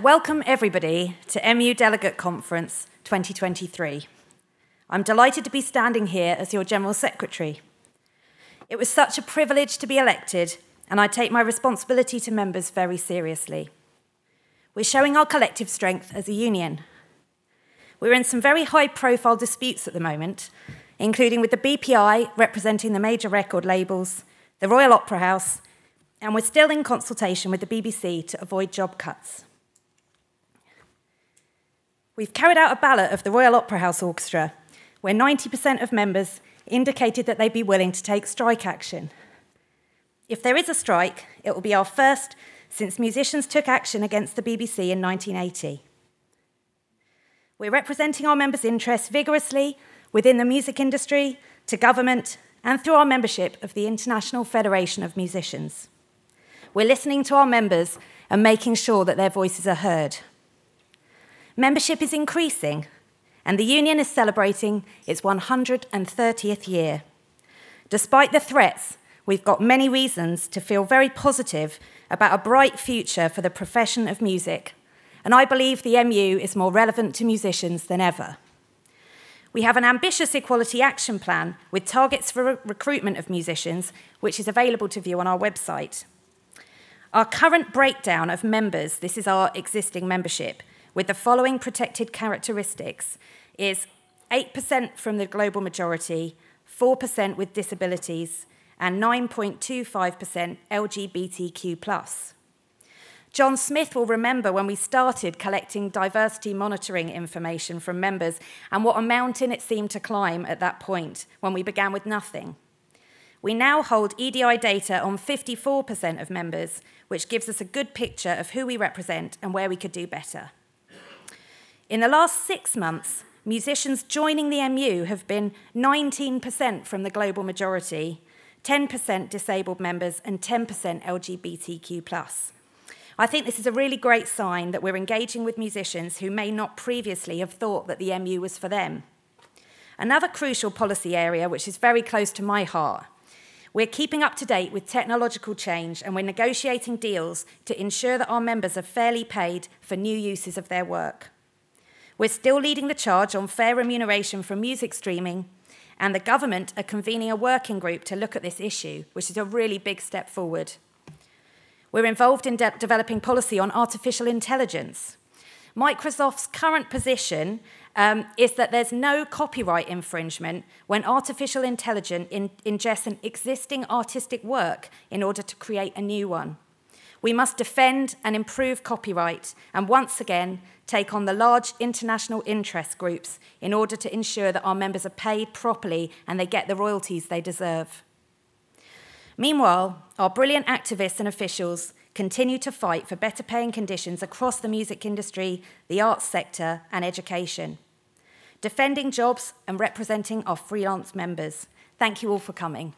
Welcome everybody to MU Delegate Conference 2023. I'm delighted to be standing here as your General Secretary. It was such a privilege to be elected, and I take my responsibility to members very seriously. We're showing our collective strength as a union. We're in some very high-profile disputes at the moment, including with the BPI representing the major record labels, the Royal Opera House, and we're still in consultation with the BBC to avoid job cuts. We've carried out a ballot of the Royal Opera House Orchestra, where 90% of members indicated that they'd be willing to take strike action. If there is a strike, it will be our first since musicians took action against the BBC in 1980. We're representing our members' interests vigorously within the music industry, to government, and through our membership of the International Federation of Musicians. We're listening to our members and making sure that their voices are heard. Membership is increasing, and the union is celebrating its 130th year. Despite the threats, we've got many reasons to feel very positive about a bright future for the profession of music, and I believe the MU is more relevant to musicians than ever. We have an ambitious equality action plan with targets for recruitment of musicians, which is available to view on our website. Our current breakdown of members, this is our existing membership, with the following protected characteristics, is 8% from the global majority, 4% with disabilities, and 9.25% LGBTQ+. John Smith will remember when we started collecting diversity monitoring information from members and what a mountain it seemed to climb at that point when we began with nothing. We now hold EDI data on 54% of members, which gives us a good picture of who we represent and where we could do better. In the last 6 months, musicians joining the MU have been 19% from the global majority, 10% disabled members, and 10% LGBTQ+. I think this is a really great sign that we're engaging with musicians who may not previously have thought that the MU was for them. Another crucial policy area, which is very close to my heart, we're keeping up to date with technological change, and we're negotiating deals to ensure that our members are fairly paid for new uses of their work. We're still leading the charge on fair remuneration from music streaming, and the government are convening a working group to look at this issue, which is a really big step forward. We're involved in developing policy on artificial intelligence. Microsoft's current position is that there's no copyright infringement when artificial intelligence ingests an existing artistic work in order to create a new one. We must defend and improve copyright and once again take on the large international interest groups in order to ensure that our members are paid properly and they get the royalties they deserve. Meanwhile, our brilliant activists and officials continue to fight for better paying conditions across the music industry, the arts sector, and education, defending jobs and representing our freelance members. Thank you all for coming.